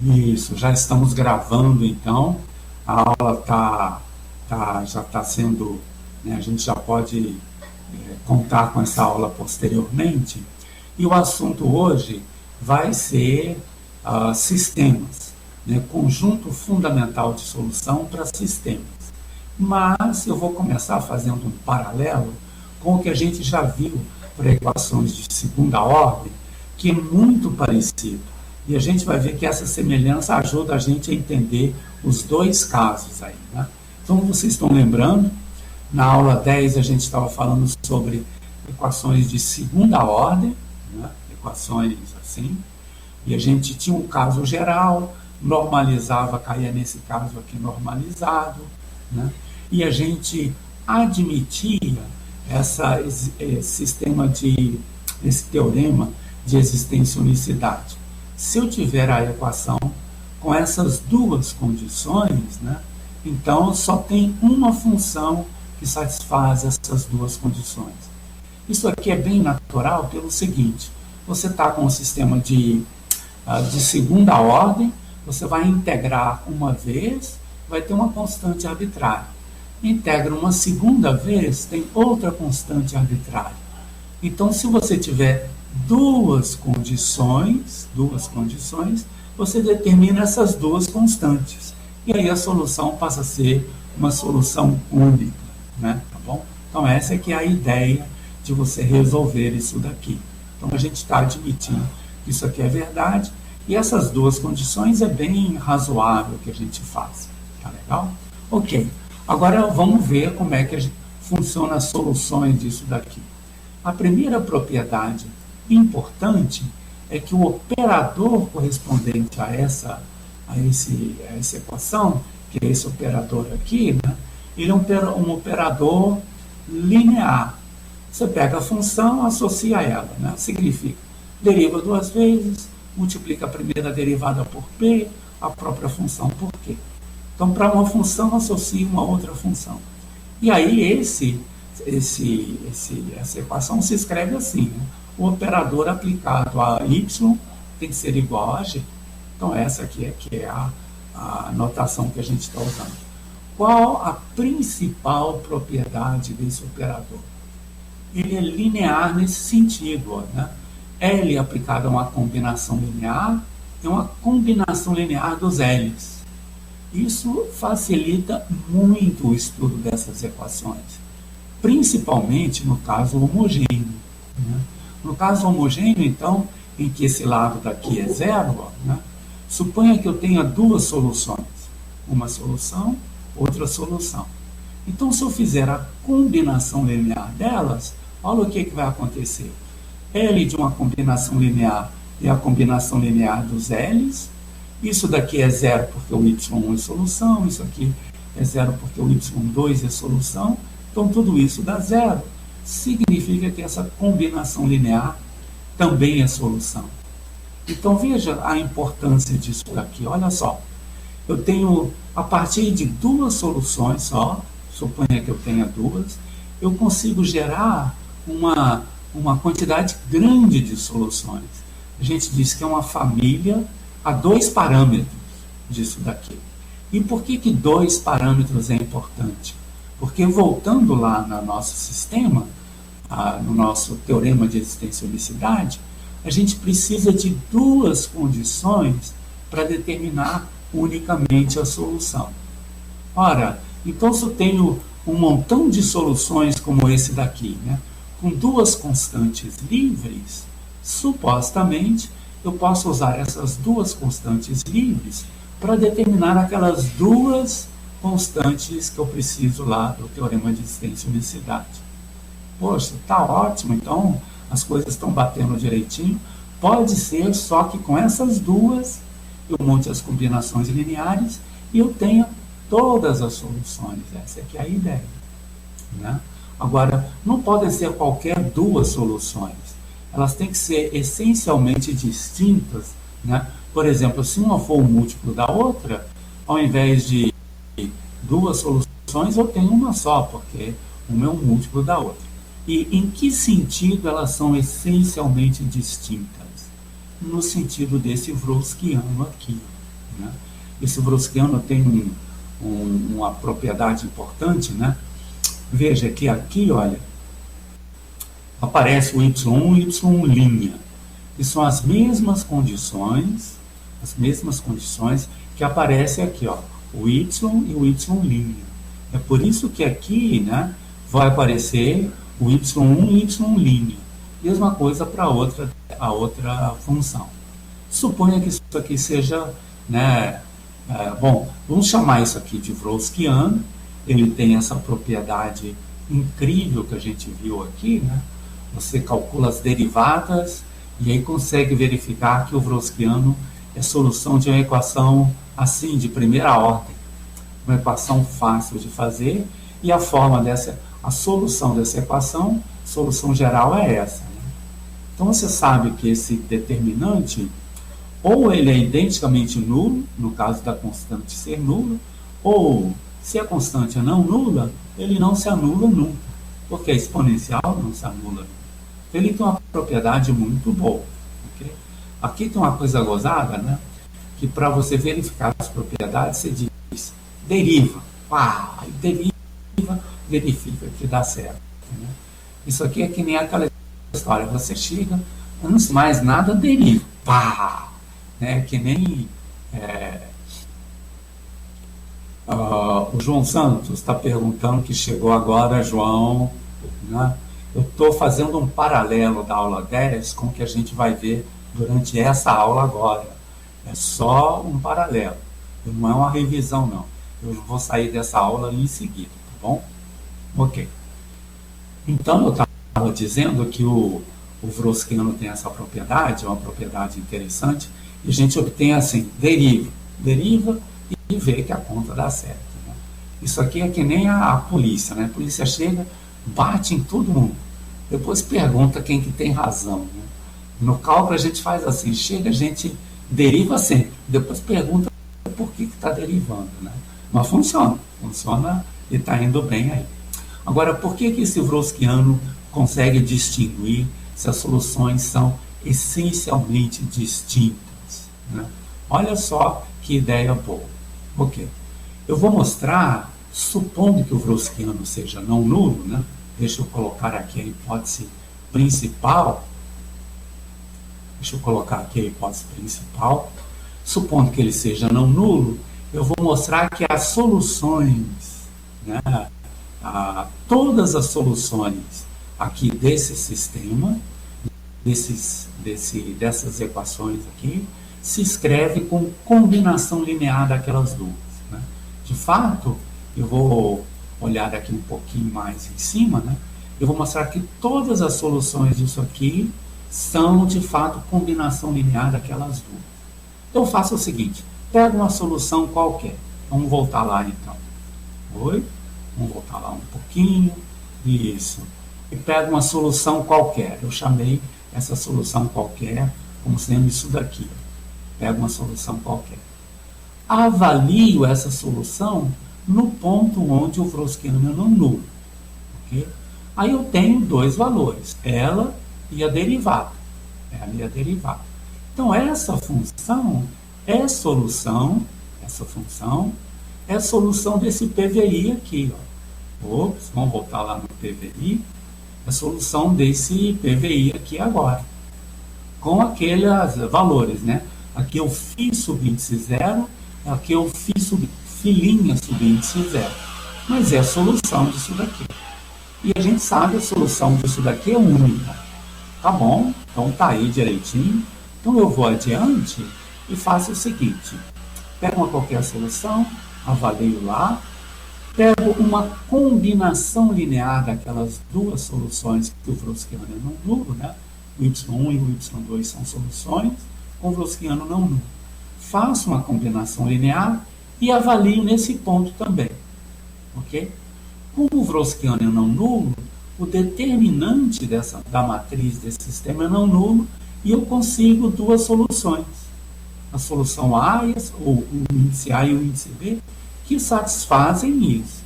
Isso, já estamos gravando então, a aula já está sendo, né, a gente já pode contar com essa aula posteriormente, e o assunto hoje vai ser sistemas, né, conjunto fundamental de solução para sistemas. Mas eu vou começar fazendo um paralelo com o que a gente já viu para equações de segunda ordem, que é muito parecido. E a gente vai ver que essa semelhança ajuda a gente a entender os dois casos aí, né? Então, vocês estão lembrando, na aula 10 a gente estava falando sobre equações de segunda ordem, né? Equações assim, e a gente tinha um caso geral, normalizava, caía nesse caso aqui normalizado, né? E a gente admitia esse teorema de existência unicidade. Se eu tiver a equação com essas duas condições, né, então só tem uma função que satisfaz essas duas condições. Isso aqui é bem natural pelo seguinte: você está com um sistema de segunda ordem, você vai integrar uma vez, vai ter uma constante arbitrária. Integra uma segunda vez, tem outra constante arbitrária. Então, se você tiver duas condições, você determina essas duas constantes. E aí a solução passa a ser uma solução única, né? Tá bom? Então, essa é que é a ideia de você resolver isso daqui. Então, a gente está admitindo que isso aqui é verdade, e essas duas condições é bem razoável que a gente faça. Tá legal? Ok. Agora vamos ver como é que funciona as soluções disso daqui. A primeira propriedade importante é que o operador correspondente a essa equação, que é esse operador aqui, né, ele é um operador linear. Você pega a função, associa ela, né, significa deriva duas vezes, multiplica a primeira derivada por p, a própria função por q. Então, para uma função, associa uma outra função. E aí, essa equação se escreve assim, né? O operador aplicado a y tem que ser igual a g. Então, essa aqui é a notação que a gente está usando. Qual a principal propriedade desse operador? Ele é linear nesse sentido, né? L aplicado a uma combinação linear é uma combinação linear dos L's. Isso facilita muito o estudo dessas equações, principalmente no caso homogêneo, né? No caso homogêneo, então, em que esse lado daqui é zero, né? Suponha que eu tenha duas soluções, uma solução, outra solução. Então, se eu fizer a combinação linear delas, olha o que vai acontecer. L de uma combinação linear é a combinação linear dos L's. Isso daqui é zero porque o y1 é solução, isso aqui é zero porque o y2 é solução. Então, tudo isso dá zero. Significa que essa combinação linear também é solução. Então, veja a importância disso daqui. Olha só, eu tenho, a partir de duas soluções só, suponha que eu tenha duas, eu consigo gerar uma quantidade grande de soluções. A gente diz que é uma família a dois parâmetros disso daqui. E por que dois parâmetros é importante? Porque voltando lá no nosso sistema, no nosso teorema de existência e unicidade, a gente precisa de duas condições para determinar unicamente a solução. Ora, então se eu tenho um montão de soluções como esse daqui, né, com duas constantes livres, supostamente eu posso usar essas duas constantes livres para determinar aquelas duas constantes que eu preciso lá do teorema de existência e unicidade. Poxa, tá ótimo, então as coisas estão batendo direitinho. Pode ser só que com essas duas eu monte as combinações lineares e eu tenha todas as soluções. Essa aqui é a ideia, né? Agora, não podem ser qualquer duas soluções. Elas têm que ser essencialmente distintas, né? Por exemplo, se uma for o múltiplo da outra, ao invés de duas soluções, eu tenho uma só, porque uma é um múltiplo da outra. E em que sentido elas são essencialmente distintas? No sentido desse Wronskiano aqui, né? Esse Wronskiano tem uma propriedade importante, né? Veja que aqui, olha, aparece o Y1 e Y1', que são as mesmas condições que aparecem aqui, ó, o Y e o Y'. É por isso que aqui, né, vai aparecer o Y1 e Y'. Mesma coisa para a outra função. Suponha que isso aqui seja, né, bom, vamos chamar isso aqui de Wronskiano. Ele tem essa propriedade incrível que a gente viu aqui, né? Você calcula as derivadas e aí consegue verificar que o Wronskiano é solução de uma equação assim, de primeira ordem. Uma equação fácil de fazer, e a solução dessa equação, solução geral é essa, né? Então você sabe que esse determinante, ou ele é identicamente nulo, no caso da constante ser nula, ou se a constante é não nula, ele não se anula nunca, porque a exponencial não se anula nunca. Então ele tem uma propriedade muito boa. Okay? Aqui tem uma coisa gozada, né? Que para você verificar as propriedades, você diz deriva, verifica que dá certo, né? Isso aqui é que nem aquela história, você chega, antes de mais nada, deriva, né? Que nem o João Santos está perguntando, que chegou agora, João, né? Eu estou fazendo um paralelo da aula 10 com o que a gente vai ver durante essa aula agora. É só um paralelo, não é uma revisão, não. Eu vou sair dessa aula em seguida, tá bom? Ok. Então, eu estava dizendo que o Wronskiano tem essa propriedade, é uma propriedade interessante, e a gente obtém assim, deriva e vê que a conta dá certo, né? Isso aqui é que nem a polícia, né? A polícia chega, bate em todo mundo, depois pergunta quem que tem razão, né? No cálculo a gente faz assim, chega, a gente deriva sempre, depois pergunta por que está derivando, né? Mas funciona e está indo bem aí. Agora, por que esse Wronskiano consegue distinguir se as soluções são essencialmente distintas, né? Olha só que ideia boa. Ok. Eu vou mostrar, supondo que o Wronskiano seja não nulo, né? Deixa eu colocar aqui a hipótese principal. Supondo que ele seja não nulo, eu vou mostrar que as soluções, né, todas as soluções aqui desse sistema, dessas equações aqui, se escreve com combinação linear daquelas duas, né? De fato, eu vou olhar aqui um pouquinho mais em cima, né? Eu vou mostrar que todas as soluções disso aqui são, de fato, combinação linear daquelas duas. Então, eu faço o seguinte, pego uma solução qualquer. Vamos voltar lá, então. Vamos voltar lá um pouquinho. Isso. E pego uma solução qualquer. Eu chamei essa solução qualquer como sendo isso daqui. Pego uma solução qualquer. Avalio essa solução no ponto onde o Wronskiano é não nulo. Okay? Aí eu tenho dois valores, ela e a derivada. Então, essa função é solução, desse PVI aqui, ó. Vamos voltar lá no PVI. É a solução desse PVI aqui agora. Com aqueles valores, né? Aqui eu fiz subíndice 0, aqui eu fiz filinha subíndice 0. Mas é a solução disso daqui. E a gente sabe a solução disso daqui é única. Tá bom? Então tá aí direitinho. Então eu vou adiante e faço o seguinte. Pego uma qualquer solução, avalio lá, pego uma combinação linear daquelas duas soluções que o Wronskiano é não nulo, né? O Y1 e o Y2 são soluções, com o Wronskiano não nulo. Faço uma combinação linear e avalio nesse ponto também. Ok? Como o Wronskiano é não nulo, o determinante da matriz desse sistema é não nulo e eu consigo duas soluções. A solução A, ou o índice A e o índice B, que satisfazem isso.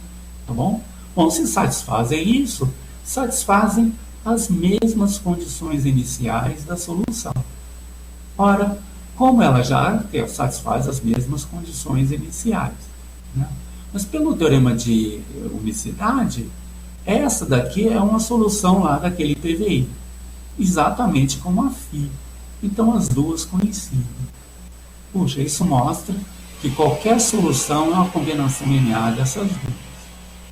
Tá bom? Bom, se satisfazem isso, satisfazem as mesmas condições iniciais da solução. Ora, como ela já satisfaz as mesmas condições iniciais, né? Mas pelo teorema de unicidade, essa daqui é uma solução lá daquele PVI, exatamente como a φ. Então as duas coincidem. Puxa, isso mostra que qualquer solução é uma combinação linear dessas duas.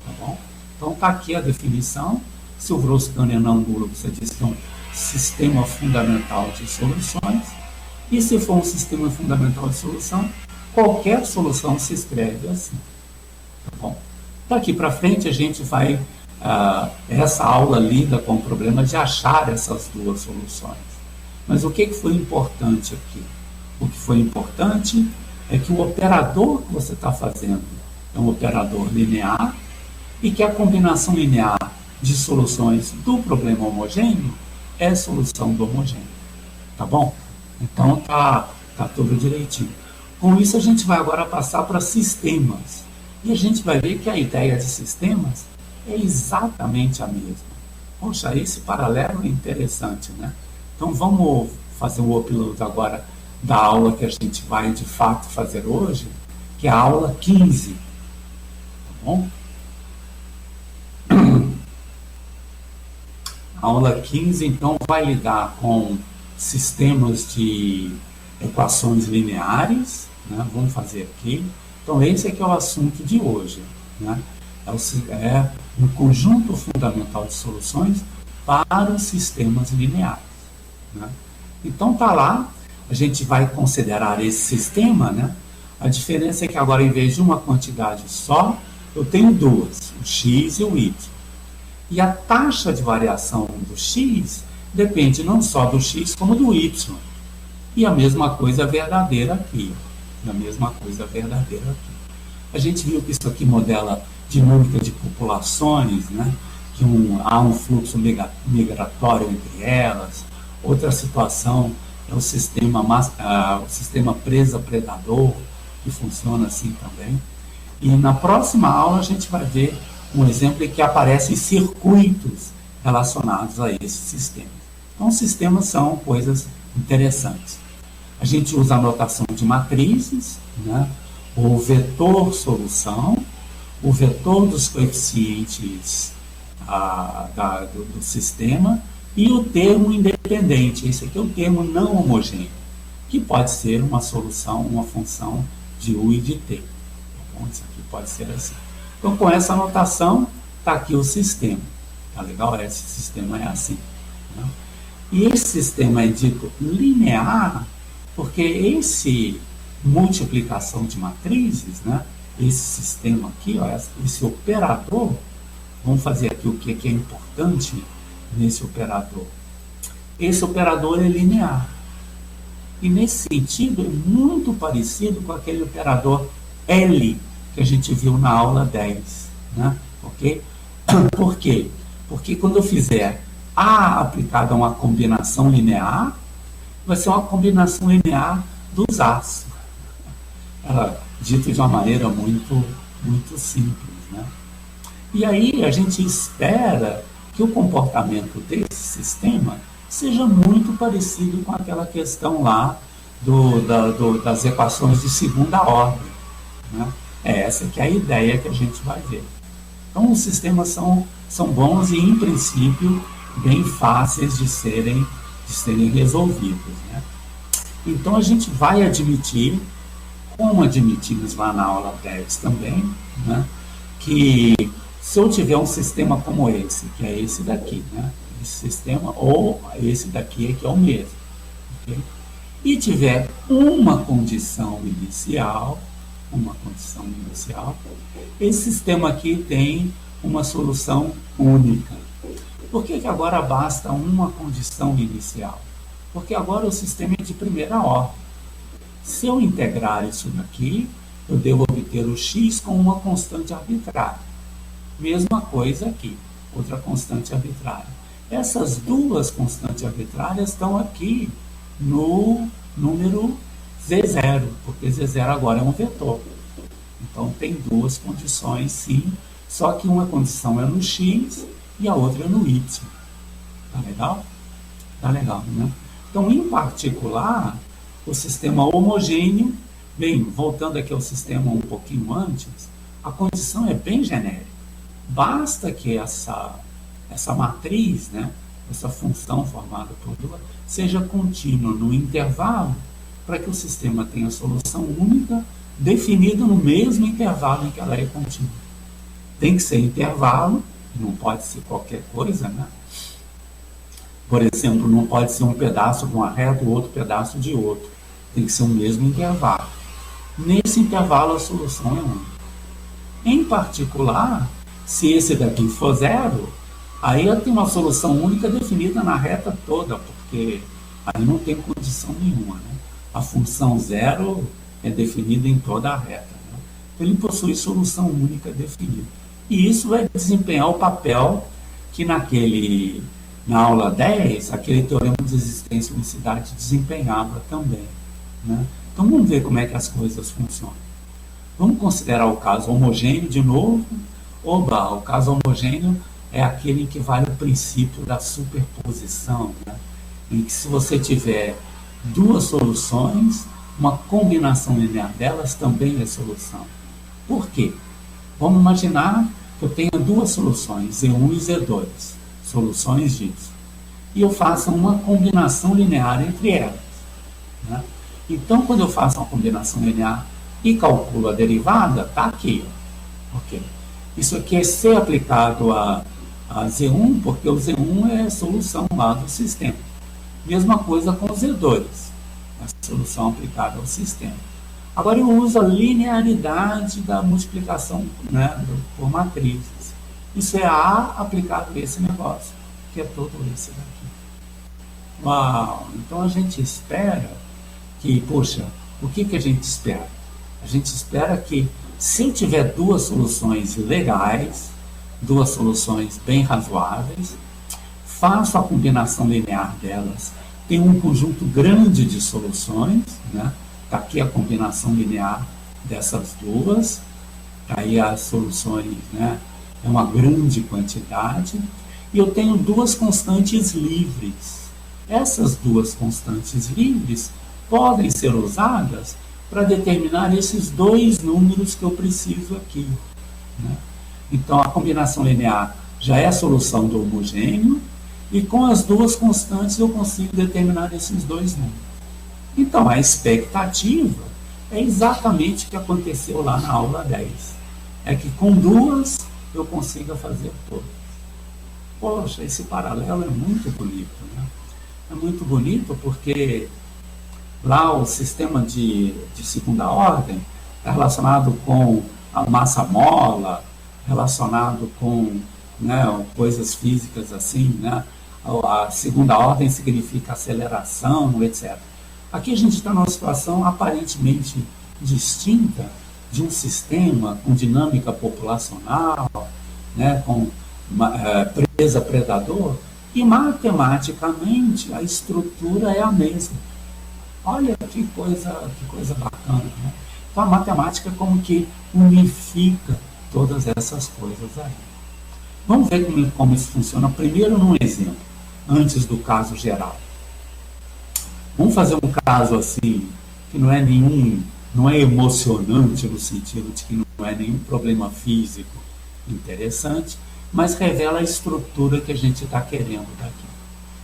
Tá bom? Então está aqui a definição. Se o Vrouskanian não nulo, você diz que é um sistema fundamental de soluções. E se for um sistema fundamental de solução, qualquer solução se escreve assim. Tá bom? Daqui para frente a gente vai... essa aula lida com o problema de achar essas duas soluções. Mas o que foi importante aqui? O que foi importante é que o operador que você está fazendo é um operador linear e que a combinação linear de soluções do problema homogêneo é solução do homogêneo. Tá bom? Então tá tudo direitinho. Com isso a gente vai agora passar para sistemas. E a gente vai ver que a ideia de sistemas é exatamente a mesma. Poxa, esse paralelo é interessante, né? Então vamos fazer o upload agora da aula que a gente vai de fato fazer hoje, que é a aula 15. Tá bom? A aula 15, então, vai lidar com sistemas de equações lineares, né? Vamos fazer aqui. Então, esse aqui é o assunto de hoje, né? É um conjunto fundamental de soluções para os sistemas lineares, né? Então, tá lá, a gente vai considerar esse sistema, né? A diferença é que agora, em vez de uma quantidade só, eu tenho duas, o x e o y. E a taxa de variação do x depende não só do x, como do y. E a mesma coisa é verdadeira aqui. A mesma coisa é verdadeira aqui. A gente viu que isso aqui modela dinâmica de populações, né? Que há um fluxo migratório entre elas. Outra situação é o sistema presa-predador, que funciona assim também. E na próxima aula a gente vai ver um exemplo em que aparecem circuitos relacionados a esses sistemas. Então, sistemas são coisas interessantes. A gente usa a notação de matrizes, né? O vetor solução, o vetor dos coeficientes do sistema e o termo independente. Esse aqui é o termo não homogêneo, que pode ser uma solução, uma função de U e de T. Então, isso aqui pode ser assim. Então, com essa anotação, está aqui o sistema. Tá legal? Esse sistema é assim, né? E esse sistema é dito linear porque esse multiplicação de matrizes, né? Esse sistema aqui, ó, esse operador, vamos fazer aqui o que é importante nesse operador. Esse operador é linear. E nesse sentido é muito parecido com aquele operador L que a gente viu na aula 10, né? Ok? Por quê? Porque quando eu fizer A aplicado a uma combinação linear, vai ser uma combinação linear dos A's. Dito de uma maneira muito simples, né? E aí a gente espera que o comportamento desse sistema seja muito parecido com aquela questão lá das equações de segunda ordem, né? Essa que é a ideia que a gente vai ver. Então, os sistemas são bons e, em princípio, bem fáceis de serem resolvidos, né? Então, a gente vai admitir, como admitimos lá na aula 10 também, né, que se eu tiver um sistema como esse, que é esse daqui, né, esse sistema, ou esse daqui que é o mesmo, okay? E tiver uma condição inicial, esse sistema aqui tem uma solução única. Por que agora basta uma condição inicial? Porque agora o sistema é de primeira ordem. Se eu integrar isso daqui, eu devo obter o x com uma constante arbitrária. Mesma coisa aqui, outra constante arbitrária. Essas duas constantes arbitrárias estão aqui no número Z0, porque Z0 agora é um vetor. Então tem duas condições, sim, só que uma condição é no x e a outra é no y. Tá legal? Tá legal, né? Então, em particular, o sistema homogêneo, bem, voltando aqui ao sistema um pouquinho antes, a condição é bem genérica. Basta que essa matriz, né, essa função formada por duas, seja contínua no intervalo para que o sistema tenha solução única definida no mesmo intervalo em que ela é contínua. Tem que ser intervalo, não pode ser qualquer coisa, né? Por exemplo, não pode ser um pedaço de uma reta, o outro pedaço de outro. Tem que ser o mesmo intervalo. Nesse intervalo, a solução é única. Em particular, se esse daqui for zero, aí eu tenho uma solução única definida na reta toda, porque aí não tem condição nenhuma, né? A função zero é definida em toda a reta, né? Então, ele possui solução única definida. E isso vai desempenhar o papel que na aula 10, aquele teorema de existência e unicidade desempenhava também, né? Então vamos ver como é que as coisas funcionam. Vamos considerar o caso homogêneo de novo. Oba, o caso homogêneo é aquele em que vale o princípio da superposição, né? Em que se você tiver duas soluções, uma combinação linear delas também é solução. Por quê? Vamos imaginar que eu tenha duas soluções, Z1 e Z2, soluções disso. E eu faço uma combinação linear entre elas, né? Então, quando eu faço uma combinação linear e calculo a derivada, está aqui, ó. Ok. Isso aqui é ser aplicado a Z1, porque o Z1 é a solução lá do sistema. Mesma coisa com o Z2, a solução aplicada ao sistema. Agora eu uso a linearidade da multiplicação, né, por matrizes. Isso é A aplicado a esse negócio, que é todo esse daqui. Uau! Então a gente espera que, poxa, o que a gente espera? A gente espera que, se eu tiver duas soluções legais, duas soluções bem razoáveis, faço a combinação linear delas, tem um conjunto grande de soluções, né? Está aqui a combinação linear dessas duas, aí as soluções, né? É uma grande quantidade, e eu tenho duas constantes livres. Essas duas constantes livres podem ser usadas para determinar esses dois números que eu preciso aqui, né? Então, a combinação linear já é a solução do homogêneo, e com as duas constantes eu consigo determinar esses dois números. Então, a expectativa é exatamente o que aconteceu lá na aula 10. É que com duas eu consiga fazer todas. Poxa, esse paralelo é muito bonito, né? É muito bonito porque lá o sistema de segunda ordem está relacionado com a massa-mola, relacionado com, né, coisas físicas assim, né? A segunda ordem significa aceleração, etc. Aqui a gente está numa situação aparentemente distinta de um sistema com dinâmica populacional, né, com presa-predador, e matematicamente a estrutura é a mesma. Olha que coisa bacana, né? Então a matemática como que unifica todas essas coisas aí. Vamos ver como isso funciona primeiro num exemplo, antes do caso geral. Vamos fazer um caso assim, que não é emocionante no sentido de que não é nenhum problema físico interessante, mas revela a estrutura que a gente está querendo daqui.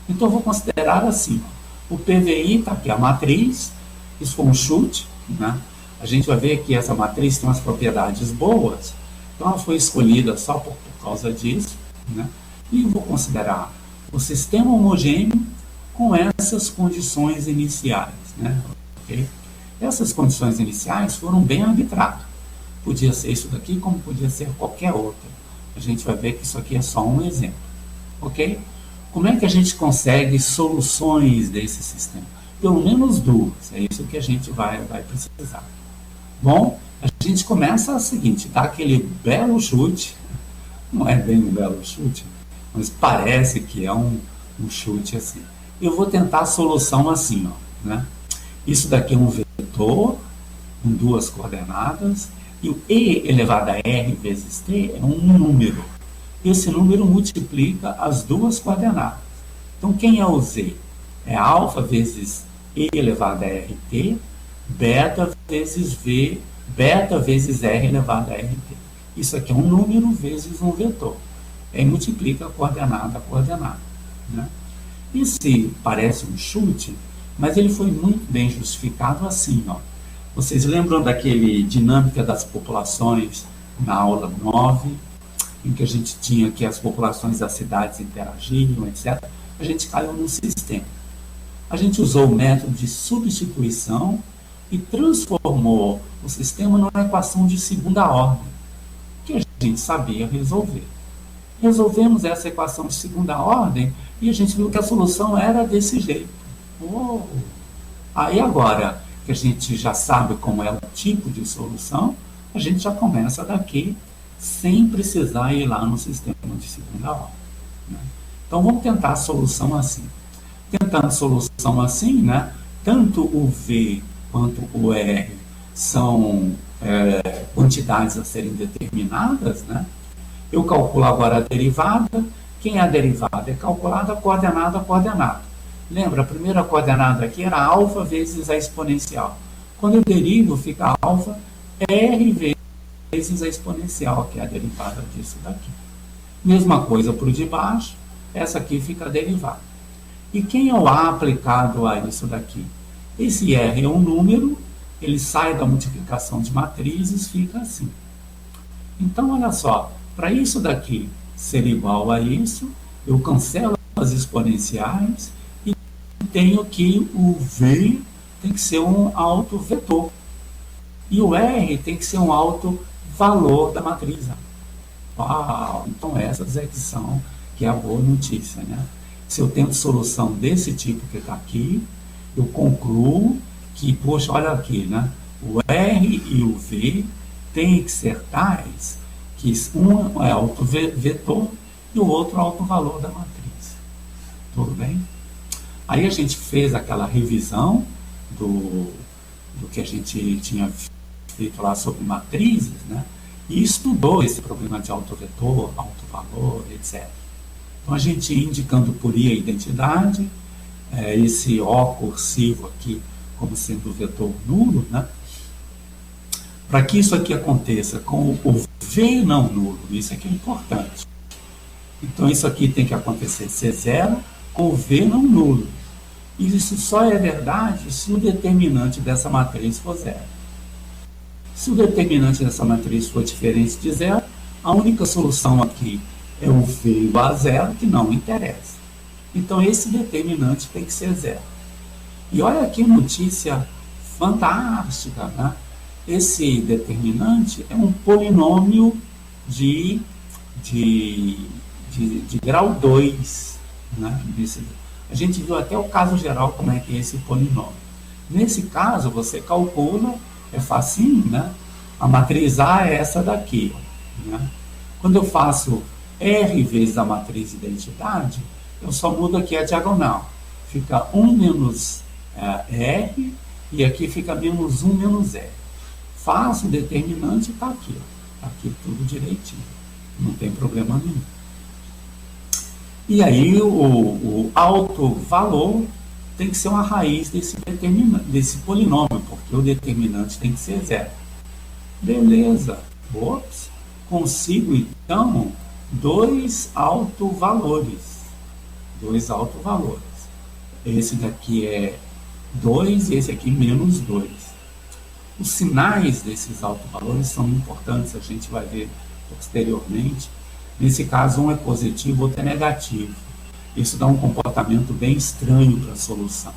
Então eu vou considerar assim, ó, o PVI está aqui, a matriz, isso foi um chute, né? A gente vai ver que essa matriz tem umas propriedades boas, então ela foi escolhida só por causa disso, né? E eu vou considerar o sistema homogêneo com essas condições iniciais, né? Okay? Essas condições iniciais foram bem arbitradas. Podia ser isso daqui, como podia ser qualquer outra. A gente vai ver que isso aqui é só um exemplo. Ok? Como é que a gente consegue soluções desse sistema? Pelo menos duas. É isso que a gente vai precisar. Bom, a gente começa o seguinte, dá aquele belo chute. Não é bem um belo chute, mas parece que é um chute assim. Eu vou tentar a solução assim, ó, né? Isso daqui é um vetor com duas coordenadas, e o E elevado a R vezes T é um número. Esse número multiplica as duas coordenadas. Então, quem é o Z? É alfa vezes E elevado a RT, beta vezes V, beta vezes R elevado a RT. Isso aqui é um número vezes um vetor. Aí multiplica coordenada a coordenada, né? E se parece um chute, mas ele foi muito bem justificado assim, ó. Vocês lembram daquele dinâmica das populações na aula 9, em que a gente tinha que as populações das cidades interagiam, etc. A gente caiu num sistema. A gente usou o método de substituição e transformou o sistema numa equação de segunda ordem, que a gente sabia resolver. Resolvemos essa equação de segunda ordem e a gente viu que a solução era desse jeito. Oh. Aí agora que a gente já sabe como é o tipo de solução, a gente já começa daqui sem precisar ir lá no sistema de segunda ordem, né? Então vamos tentar a solução assim. Tentando a solução assim, né, tanto o V quanto o R são quantidades a serem determinadas, né? Eu calculo agora a derivada. Quem é a derivada? É calculada coordenada a coordenada. Lembra, a primeira coordenada aqui era alfa vezes a exponencial. Quando eu derivo, fica alfa R vezes a exponencial, que é a derivada disso daqui. Mesma coisa para o de baixo, essa aqui fica a derivada. E quem é o A aplicado a isso daqui? Esse R é um número, ele sai da multiplicação de matrizes, fica assim. Então, olha só, para isso daqui ser igual a isso, eu cancelo as exponenciais e tenho que o V tem que ser um autovetor. E o R tem que ser um autovalor da matriz. Uau! Então essas é que é a boa notícia, né? Se eu tenho solução desse tipo que está aqui, eu concluo que, poxa, olha aqui, né? O R e o V têm que ser tais que um é autovetor e o outro é autovalor da matriz. Tudo bem? Aí a gente fez aquela revisão do que a gente tinha feito lá sobre matrizes, né? E estudou esse problema de autovetor, autovalor, etc. Então a gente indicando por I a identidade, esse O cursivo aqui como sendo o vetor nulo, né? Para que isso aqui aconteça com o V não nulo, isso aqui é importante. Então isso aqui tem que acontecer C0 com o V não nulo. E isso só é verdade se o determinante dessa matriz for zero. Se o determinante dessa matriz for diferente de zero, a única solução aqui é o V igual a zero, que não interessa. Então esse determinante tem que ser zero. E olha que notícia fantástica, né? Esse determinante é um polinômio de grau 2, né? A gente viu até o caso geral como é que é esse polinômio. Nesse caso, você calcula, é facinho, né? A matriz A é essa daqui, né? Quando eu faço R vezes a matriz identidade, eu só mudo aqui a diagonal. Fica 1 menos R e aqui fica menos 1 menos R. Faço o determinante e está aqui. Está aqui tudo direitinho. Não tem problema nenhum. E aí o autovalor tem que ser uma raiz desse polinômio, porque o determinante tem que ser zero. Beleza. Ops. Consigo, então, dois autovalores. Esse daqui é 2 e esse aqui menos 2. Os sinais desses autovalores são importantes, a gente vai ver posteriormente. Nesse caso, um é positivo, outro é negativo. Isso dá um comportamento bem estranho para a solução.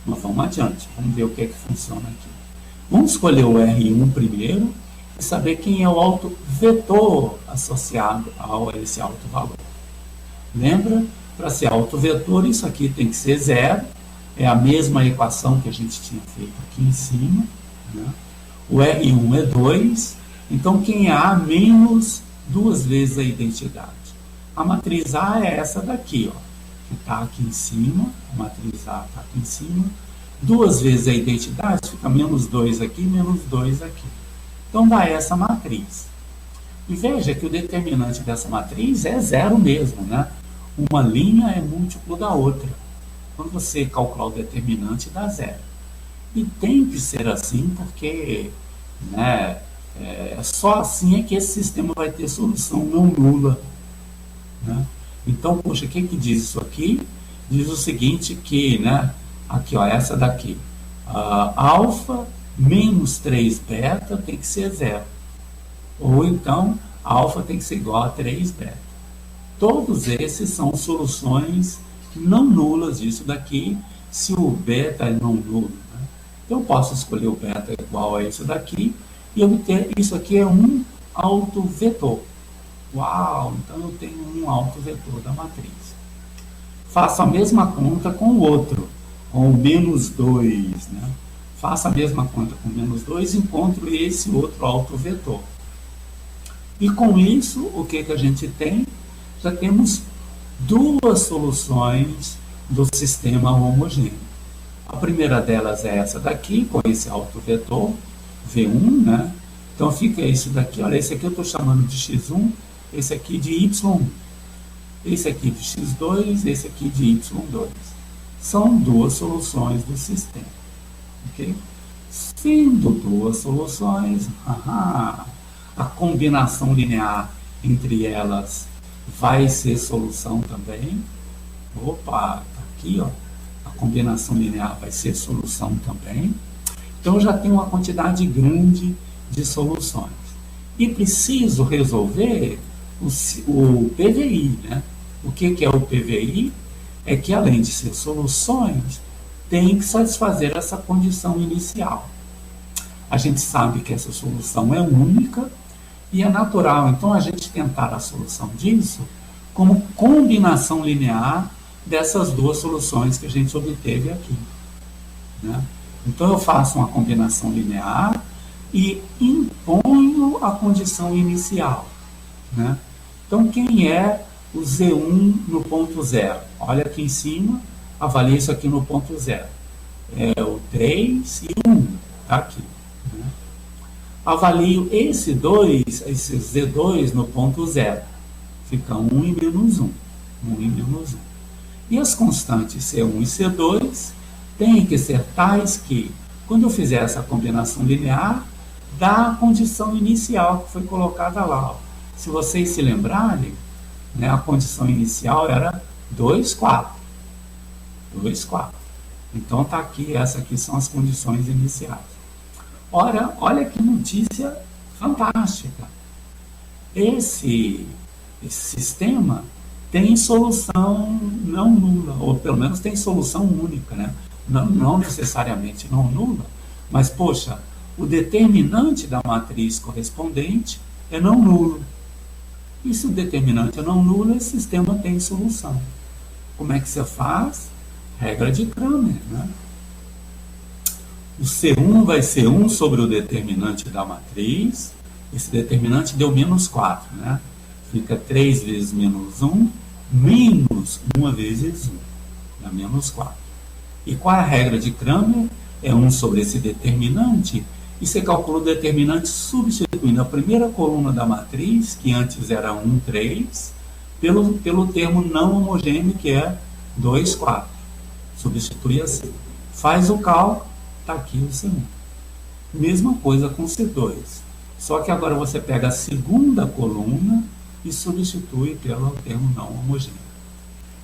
Mas vamos adiante, vamos ver o que é que funciona aqui. Vamos escolher o R1 primeiro e saber quem é o autovetor associado a esse autovalor. Lembra? Para ser autovetor, isso aqui tem que ser zero. É a mesma equação que a gente tinha feito aqui em cima, né? O R1 é 2, então quem é A menos 2 vezes a identidade? A matriz A é essa daqui, ó, que está aqui em cima, a matriz A está aqui em cima, 2 vezes a identidade, fica menos 2 aqui, menos 2 aqui. Então dá essa matriz. E veja que o determinante dessa matriz é zero mesmo, né? Uma linha é múltiplo da outra. Quando você calcular o determinante, dá zero. E tem que ser assim porque, né, só assim é que esse sistema vai ter solução não nula, né? Então, poxa, o que que diz isso aqui? Diz o seguinte que, né, aqui, ó, essa daqui, alfa menos 3 beta tem que ser zero. Ou então, alfa tem que ser igual a 3 beta. Todos esses são soluções não nulas disso daqui, se o beta é não nulo, né? Então, eu posso escolher o beta igual a isso daqui e obter, isso aqui é um autovetor. Uau, então eu tenho um autovetor da matriz. Faço a mesma conta com o outro, com o menos 2, né? Faço a mesma conta com menos 2 e encontro esse outro autovetor. E com isso, o que a gente tem? Já temos duas soluções do sistema homogêneo. A primeira delas é essa daqui, com esse autovetor, V1, né? Então fica isso daqui, olha, esse aqui eu estou chamando de x1, esse aqui de y1, esse aqui de x2, esse aqui de y2. São duas soluções do sistema, ok? Sendo duas soluções, a combinação linear entre elas vai ser solução também. Opa, tá aqui, ó. A combinação linear vai ser solução também. Então, eu já tenho uma quantidade grande de soluções. E preciso resolver o PVI, né? O que é o PVI? É que, além de ser soluções, tem que satisfazer essa condição inicial. A gente sabe que essa solução é única e é natural, então, a gente tentar a solução disso como combinação linear dessas duas soluções que a gente obteve aqui, né? Então, eu faço uma combinação linear e imponho a condição inicial, né? Então, quem é o Z1 no ponto zero? Olha aqui em cima, avalie isso aqui no ponto zero. É o 3 e o 1, tá aqui, né? Avalio esse Z2 no ponto zero. Fica 1 e menos 1. 1 e menos 1. E as constantes C1 e C2 têm que ser tais que, quando eu fizer essa combinação linear, dá a condição inicial que foi colocada lá. Ó. Se vocês se lembrarem, né, a condição inicial era 2, 4. 2, 4. Então está aqui, essas aqui são as condições iniciais. Ora, olha que notícia fantástica. Esse sistema tem solução não nula, ou pelo menos tem solução única, né? Não necessariamente não nula, mas, poxa, o determinante da matriz correspondente é não nulo. E se o determinante é não nulo, esse sistema tem solução. Como é que você faz? Regra de Cramer, né? O C1 vai ser 1 sobre o determinante da matriz. Esse determinante deu menos 4, né? Fica 3 vezes menos 1, menos 1 vezes 1, dá menos 4. E qual é a regra de Cramer? É 1 sobre esse determinante, e você calcula o determinante substituindo a primeira coluna da matriz, que antes era 1, 3, pelo termo não homogêneo, que é 2, 4. Substitui assim. Faz o cálculo, está aqui o C1. Mesma coisa com C2. Só que agora você pega a segunda coluna e substitui pelo termo não homogêneo.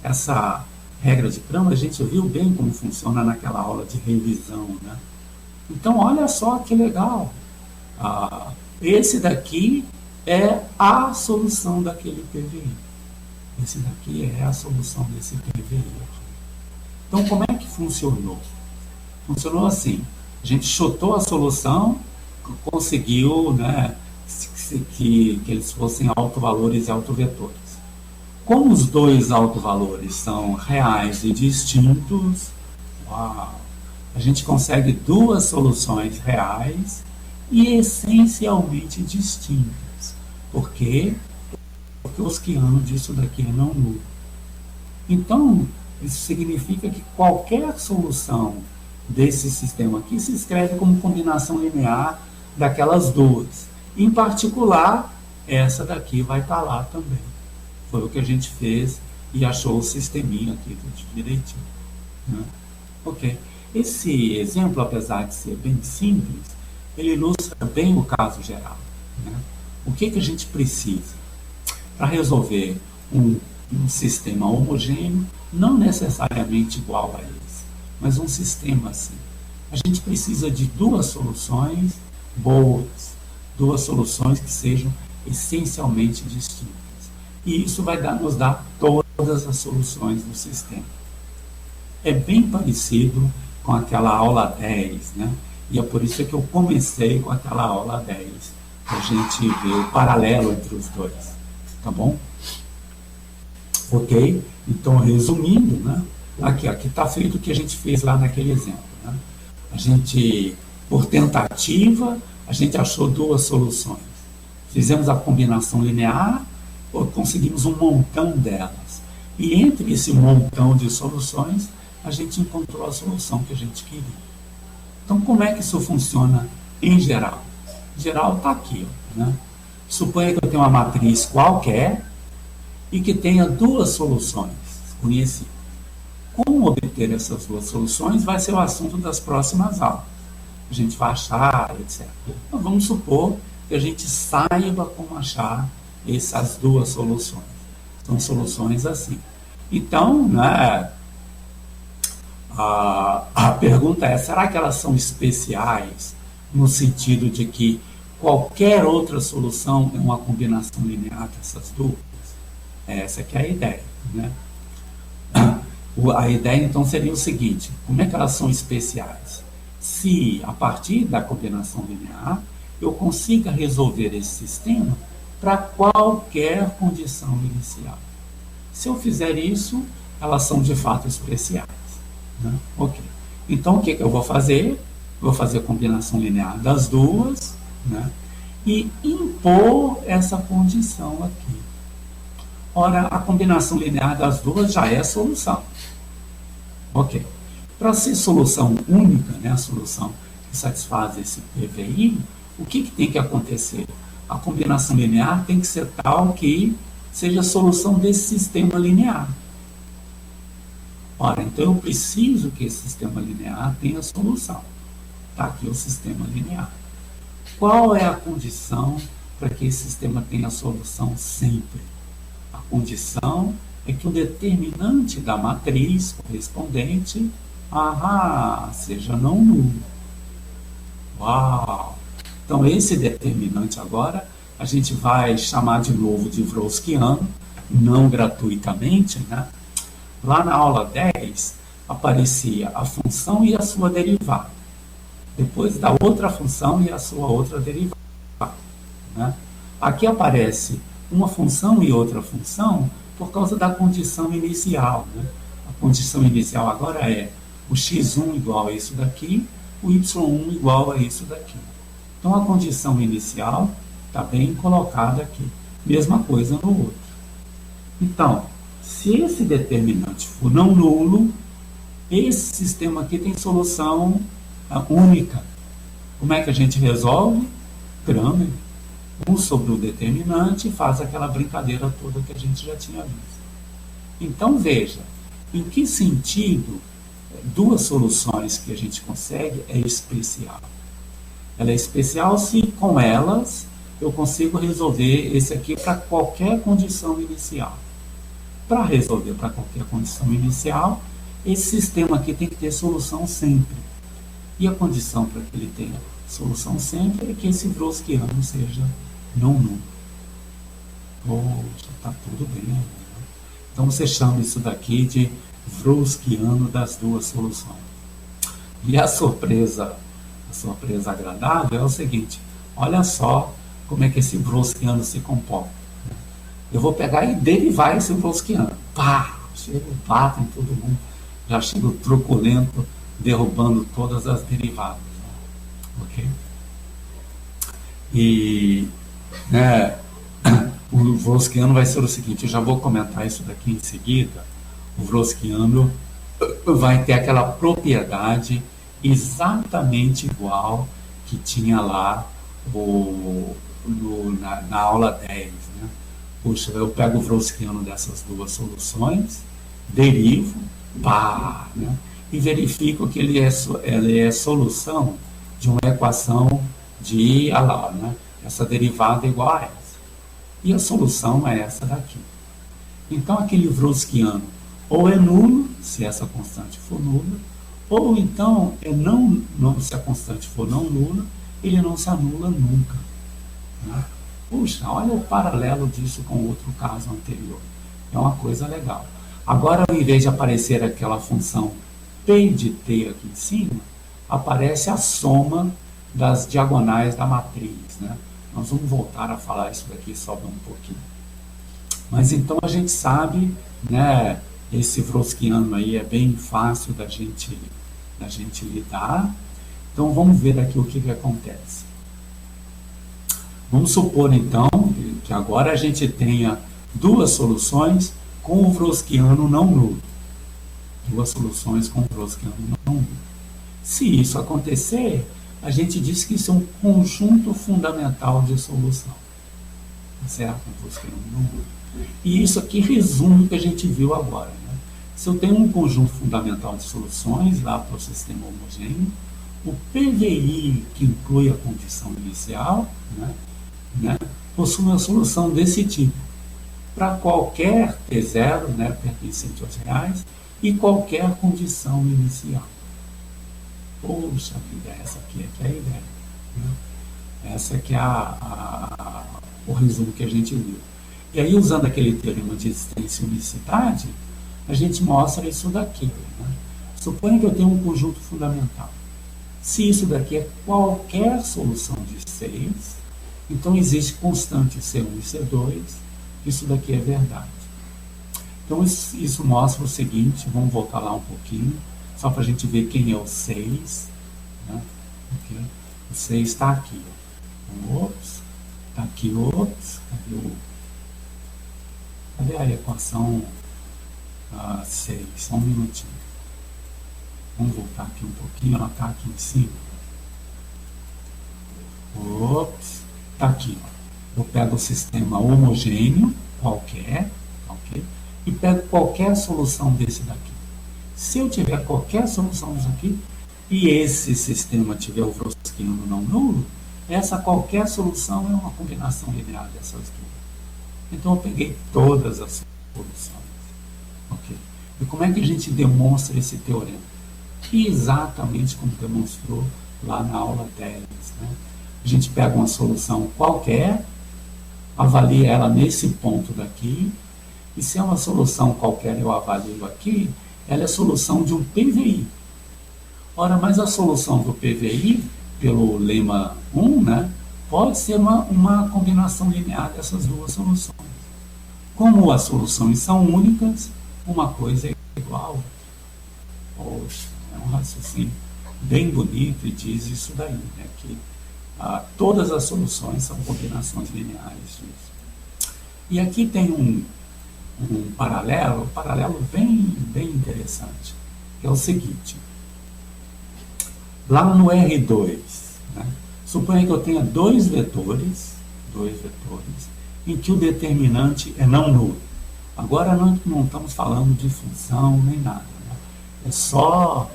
Essa regra de Cramer, a gente viu bem como funciona naquela aula de revisão, né? Então, olha só que legal. Esse daqui é a solução daquele PVI. Esse daqui é a solução desse PVI aqui. Então, como é que funcionou? Funcionou assim. A gente chutou a solução, conseguiu, né, que eles fossem autovalores e autovetores. Como os dois autovalores são reais e distintos, uau, a gente consegue duas soluções reais e essencialmente distintas. Por quê? Porque os que andam disso daqui é não nulo. Então, isso significa que qualquer solução desse sistema aqui se escreve como combinação linear daquelas duas. Em particular, essa daqui vai estar lá também. Foi o que a gente fez e achou o sisteminha aqui direitinho. né? Ok. Esse exemplo, apesar de ser bem simples, ele ilustra bem o caso geral, né? O que que a gente precisa para resolver um sistema homogêneo, não necessariamente igual a esse, mas um sistema assim? A gente precisa de duas soluções boas, duas soluções que sejam essencialmente distintas. E isso vai nos dar todas as soluções do sistema. É bem parecido com aquela aula 10, né? E é por isso que eu comecei com aquela aula 10, para a gente ver o paralelo entre os dois, tá bom? Ok? Então, resumindo, né? Aqui está feito o que a gente fez lá naquele exemplo, né? A gente, por tentativa, a gente achou duas soluções. Fizemos a combinação linear, ou conseguimos um montão delas. E entre esse montão de soluções, a gente encontrou a solução que a gente queria. Então, como é que isso funciona em geral? Em geral, está aqui, né? Suponha que eu tenho uma matriz qualquer e que tenha duas soluções conhecidas. Como obter essas duas soluções vai ser o assunto das próximas aulas. A gente vai achar, etc. Então, vamos supor que a gente saiba como achar essas duas soluções. São soluções assim. Então, né, a pergunta é, será que elas são especiais no sentido de que qualquer outra solução é uma combinação linear dessas duas? Essa que é a ideia, né? A ideia, então, seria o seguinte: como é que elas são especiais? Se, a partir da combinação linear, eu consiga resolver esse sistema para qualquer condição inicial. Se eu fizer isso, elas são, de fato, especiais, né? Ok. Então, o que eu vou fazer? Vou fazer a combinação linear das duas, né? E impor essa condição aqui. Ora, a combinação linear das duas já é a solução. Ok. Para ser solução única, né, a solução que satisfaz esse PVI, o que tem que acontecer? A combinação linear tem que ser tal que seja a solução desse sistema linear. Ora, então eu preciso que esse sistema linear tenha solução. Está aqui o sistema linear. Qual é a condição para que esse sistema tenha solução sempre? A condição é que o determinante da matriz correspondente seja não nulo. Uau! Então, esse determinante agora a gente vai chamar de novo de Wrotskiano, não gratuitamente, né? Lá na aula 10 aparecia a função e a sua derivada. Depois da outra função e a sua outra derivada, né? Aqui aparece uma função e outra função por causa da condição inicial, né? A condição inicial agora é o x1 igual a isso daqui, o y1 igual a isso daqui. Então a condição inicial está bem colocada aqui. Mesma coisa no outro. Então, se esse determinante for não nulo, esse sistema aqui tem solução única. Como é que a gente resolve? Cramer. 1 sobre o determinante faz aquela brincadeira toda que a gente já tinha visto. Então, veja, em que sentido duas soluções que a gente consegue é especial? Ela é especial se com elas eu consigo resolver esse aqui para qualquer condição inicial. Para resolver para qualquer condição inicial, esse sistema aqui tem que ter solução sempre. E a condição para que ele tenha solução sempre é que esse Wrotskiano seja não nulo. Já está tudo bem. Né? Então você chama isso daqui de Wrotskiano das duas soluções. E a surpresa agradável é o seguinte: olha só como é que esse Wrotskiano se comporta. Eu vou pegar e derivar esse Wrotskiano. Chego, bato em todo mundo, já chego truculento, derrubando todas as derivadas. Ok? E o Wrotskiano vai ser o seguinte, eu já vou comentar isso daqui em seguida. O Wrotskiano vai ter aquela propriedade exatamente igual que tinha lá na aula 10, né? Puxa, eu pego o Wrotskiano dessas duas soluções, derivo, né? e verifico que ele é solução de uma equação de, olha lá, né? Essa derivada é igual a essa. E a solução é essa daqui. Então, aquele Wronskiano ou é nulo, se essa constante for nula, ou então, se a constante for não nula, ele não se anula nunca. Né? Puxa, olha o paralelo disso com o outro caso anterior. É uma coisa legal. Agora, ao invés de aparecer aquela função P de T aqui em cima, aparece a soma das diagonais da matriz. Né? Nós vamos voltar a falar isso daqui só um pouquinho. Mas então a gente sabe, né, esse Wronskiano aí é bem fácil da gente lidar. Então vamos ver aqui o que acontece. Vamos supor então que agora a gente tenha duas soluções com o Wronskiano não nulo. Duas soluções com o Wronskiano não nulo. Se isso acontecer, a gente diz que isso é um conjunto fundamental de solução. Certo? Um Wronskiano não nulo. E isso aqui resume o que a gente viu agora. Né? Se eu tenho um conjunto fundamental de soluções lá para o sistema homogêneo, o PVI, que inclui a condição inicial, possui uma solução desse tipo, para qualquer T0, pertencente aos reais, e qualquer condição inicial. Poxa vida, essa aqui é que é a ideia. Né? Essa aqui é o resumo que a gente viu. E aí, usando aquele teorema de existência e unicidade, a gente mostra isso daqui. Né? Suponha que eu tenho um conjunto fundamental. Se isso daqui é qualquer solução de 6, então existe constante C1 e C2, isso daqui é verdade. Então isso mostra o seguinte, vamos voltar lá um pouquinho, só para a gente ver quem é o 6. Né? Okay. O 6 está aqui. Ops, está aqui, ops, cadê a equação 6? Só um minutinho. Vamos voltar aqui um pouquinho, ela está aqui em cima. Ops, está aqui. Eu pego o sistema homogêneo, qualquer, ok? E pego qualquer solução desse daqui. Se eu tiver qualquer solução disso aqui, e esse sistema tiver o Wronskiano não nulo, essa qualquer solução é uma combinação linear dessas duas. Então eu peguei todas as soluções. Ok? E como é que a gente demonstra esse teorema? Exatamente como demonstrou lá na aula 10. Né? A gente pega uma solução qualquer, avalia ela nesse ponto daqui, e se é uma solução qualquer eu avalio aqui, ela é solução de um PVI. Ora, mas a solução do PVI, pelo lema 1, né, pode ser uma combinação linear dessas duas soluções. Como as soluções são únicas, uma coisa é igual a outra. Poxa, é um raciocínio bem bonito e diz isso daí, né, que todas as soluções são combinações lineares disso. E aqui tem um paralelo bem interessante, que é o seguinte. Lá no R2, né, suponha que eu tenha dois vetores, em que o determinante é não nulo. Agora não estamos falando de função nem nada. Né? É só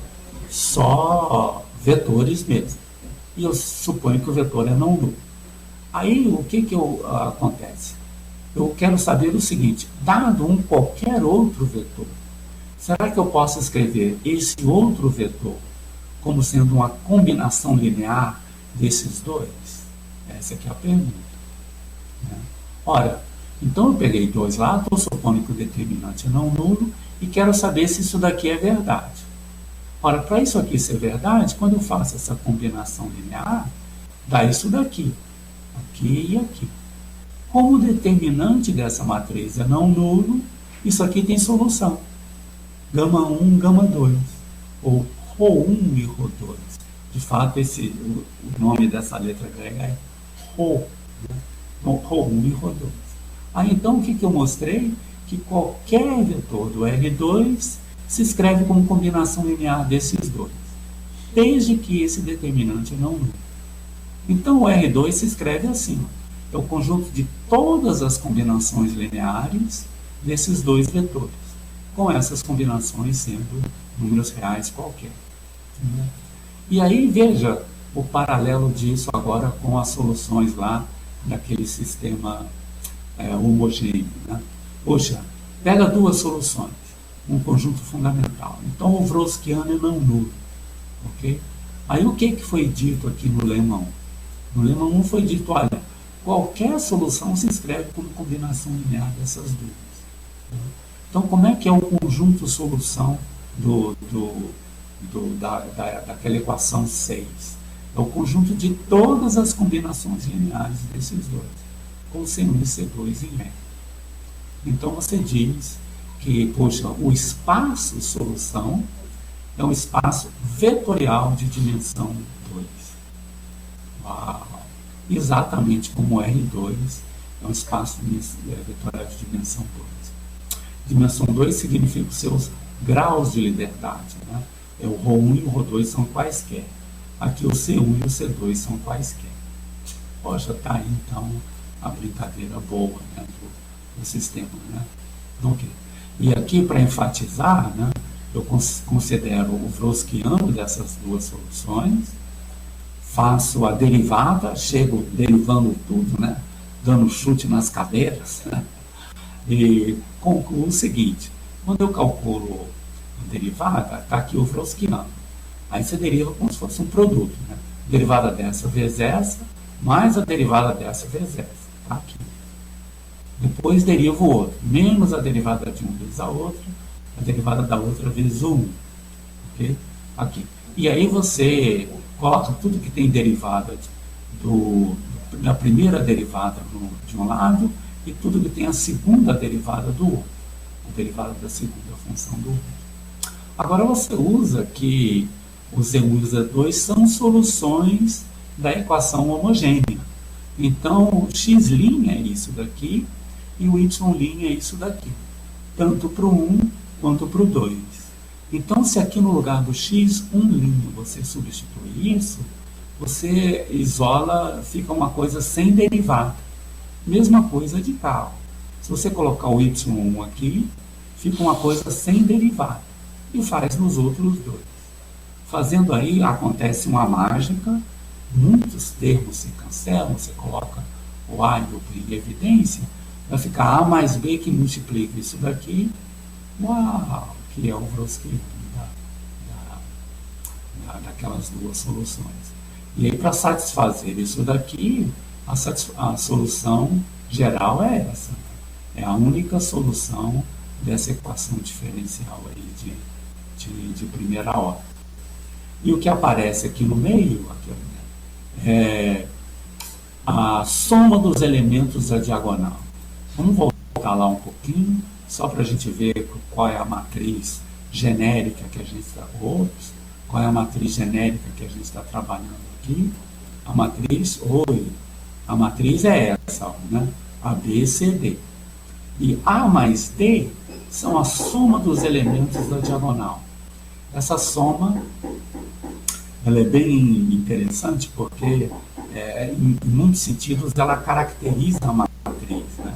vetores mesmo. E eu suponho que o vetor é não nulo. Aí o que acontece? Eu quero saber o seguinte, dado qualquer outro vetor, será que eu posso escrever esse outro vetor como sendo uma combinação linear desses dois? Essa aqui é a pergunta. Né? Ora, então eu peguei dois lá, estou supondo que o determinante é não nulo e quero saber se isso daqui é verdade. Ora, para isso aqui ser verdade, quando eu faço essa combinação linear, dá isso daqui, aqui e aqui. Como o determinante dessa matriz é não nulo, isso aqui tem solução. Gama 1, gama 2. Ou Rho1 e Rho2. De fato, o nome dessa letra grega é Rho. Né? Então, Rho1 e Rho2. Aí, então, o que eu mostrei? Que qualquer vetor do R2 se escreve como combinação linear desses dois. Desde que esse determinante é não nulo. Então, o R2 se escreve assim. É o conjunto de todas as combinações lineares desses dois vetores. com essas combinações sendo números reais qualquer. Né? E aí, veja o paralelo disso agora com as soluções lá daquele sistema homogêneo. Né? Poxa, pega duas soluções, um conjunto fundamental. Então, o Wronskiano é não nulo. Okay? Aí, o que foi dito aqui no lema 1? No lema 1 foi dito, olha, qualquer solução se escreve como combinação linear dessas duas. Então, como é que é o conjunto solução daquela equação 6? É o conjunto de todas as combinações lineares desses dois, com C1 e C2 em R. Então, você diz que, poxa, o espaço solução é um espaço vetorial de dimensão 2. Uau! Exatamente como o R2 é um espaço vetorial de dimensão 2. Dimensão 2 significa os seus graus de liberdade. Né? O ρ1 e o ρ2 são quaisquer. Aqui o C1 e o C2 são quaisquer. Poxa, está aí então a brincadeira boa, né, do sistema. Né? Okay. E aqui, para enfatizar, né, eu considero o Wronskiano dessas duas soluções, faço a derivada, chego derivando tudo, né, dando chute nas cadeiras, né, e concluo o seguinte: quando eu calculo a derivada, está aqui o Wronskiano. Aí você deriva como se fosse um produto. Né? Derivada dessa vezes essa, mais a derivada dessa vezes essa. Está aqui. Depois deriva o outro, menos a derivada de um vezes a outra, a derivada da outra vezes o 1. Okay? Aqui. E aí você coloca tudo que tem derivada da primeira derivada de um lado e tudo que tem a segunda derivada do outro, a derivada da segunda função do outro. Agora você usa que o Z1 e o Z2 são soluções da equação homogênea. Então, o x' é isso daqui e o y' é isso daqui, tanto para o 1 quanto para o 2. Então, se aqui no lugar do x, 1' você substitui isso, você isola, fica uma coisa sem derivada. Mesma coisa de cá. Se você colocar o y1 aqui, fica uma coisa sem derivada. E faz nos outros dois. Fazendo aí, acontece uma mágica, muitos termos se cancelam, você coloca o A e o B em evidência, vai ficar A mais B que multiplica isso daqui, uau, que é o Wronskiano daquelas duas soluções. E aí, para satisfazer isso daqui, a solução geral é essa. É a única solução dessa equação diferencial aí de primeira ordem. E o que aparece aqui no meio é a soma dos elementos da diagonal. Vamos voltar lá um pouquinho, só para a gente ver qual é a matriz genérica que a gente está... qual é a matriz genérica que a gente está trabalhando aqui. A matriz é essa, né? A, B, C, D. E A mais D são a soma dos elementos da diagonal. Essa soma ela é bem interessante porque, em muitos sentidos, ela caracteriza a matriz. Né?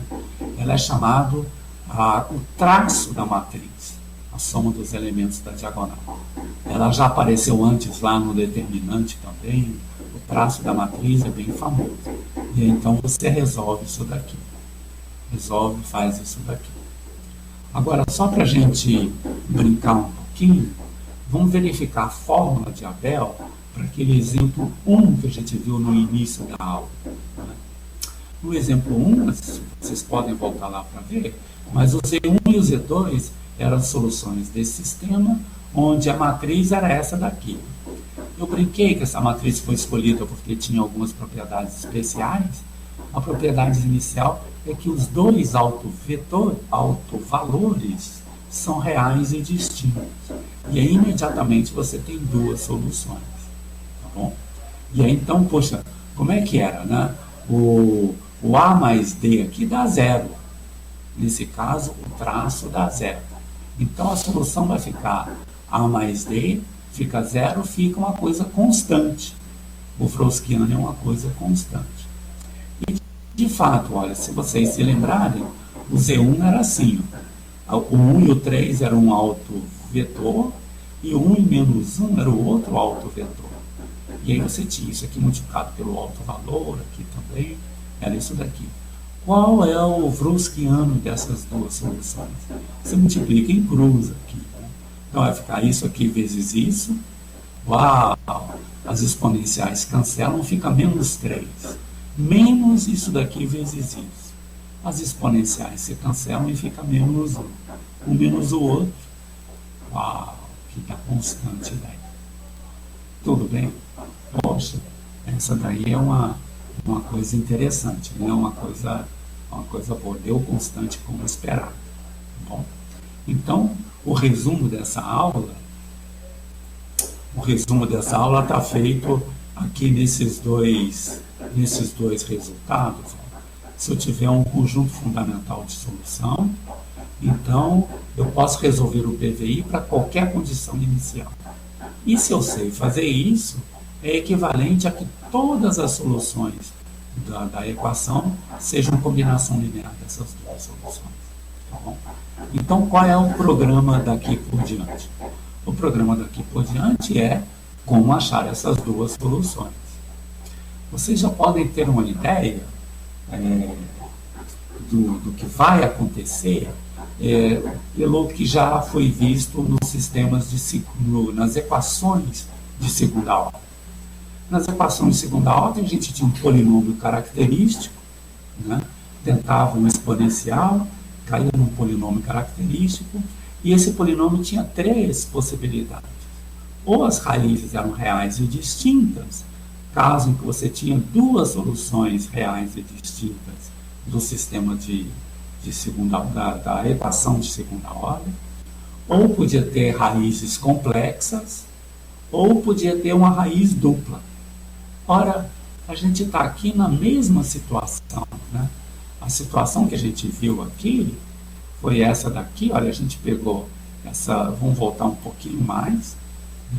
Ela é chamada o traço da matriz, a soma dos elementos da diagonal. Ela já apareceu antes lá no determinante também. O traço da matriz é bem famoso. E então você resolve isso daqui. Faz isso daqui. Agora, só para a gente brincar um pouquinho, vamos verificar a fórmula de Abel para aquele exemplo 1 que a gente viu no início da aula. Né? No exemplo 1, vocês podem voltar lá para ver, mas o Z1 e o Z2 eram soluções desse sistema, onde a matriz era essa daqui. Eu brinquei que essa matriz foi escolhida porque tinha algumas propriedades especiais. A propriedade inicial é que os dois autovalores são reais e distintos. E aí, imediatamente, você tem duas soluções. Tá bom? E aí, então, poxa, como é que era, né? O A mais D aqui dá zero. Nesse caso, o traço dá zero. Então, a solução vai ficar A mais D, fica zero, fica uma coisa constante. O Wronskiano é uma coisa constante. E, de fato, olha, se vocês se lembrarem, o Z1 era assim, ó. O 1 e o 3 era um autovetor, e o 1 e menos 1 era o outro autovetor. E aí você tinha isso aqui multiplicado pelo alto valor, aqui também, era isso daqui. Qual é o Wronskiano dessas duas soluções? Você multiplica em cruz aqui. Né? Então vai ficar isso aqui vezes isso. Uau! As exponenciais cancelam, fica menos 3. Menos isso daqui vezes isso. As exponenciais se cancelam e fica menos 1. Um menos o outro. Uau! Fica constante daí. Tudo bem? Poxa, essa daí é uma coisa interessante, né? Uma coisa boa. Deu constante como esperado. Tá bom? Então, o resumo dessa aula está feito aqui nesses dois resultados. Se eu tiver um conjunto fundamental de solução, então eu posso resolver o PVI para qualquer condição inicial. E se eu sei fazer isso, é equivalente a que todas as soluções da equação sejam combinação linear dessas duas soluções. Tá bom? Então, qual é o programa daqui por diante? O programa daqui por diante é como achar essas duas soluções. Vocês já podem ter uma ideia do que vai acontecer pelo que já foi visto nos sistemas nas equações de segunda ordem. Nas equações de segunda ordem, a gente tinha um polinômio característico, né? Tentava um exponencial, caía num polinômio característico, e esse polinômio tinha três possibilidades. Ou as raízes eram reais e distintas, caso em que você tinha duas soluções reais e distintas do sistema da equação de segunda ordem, ou podia ter raízes complexas, ou podia ter uma raiz dupla. Ora, a gente está aqui na mesma situação, né? A situação que a gente viu aqui foi essa daqui. Olha, a gente pegou essa, vamos voltar um pouquinho mais,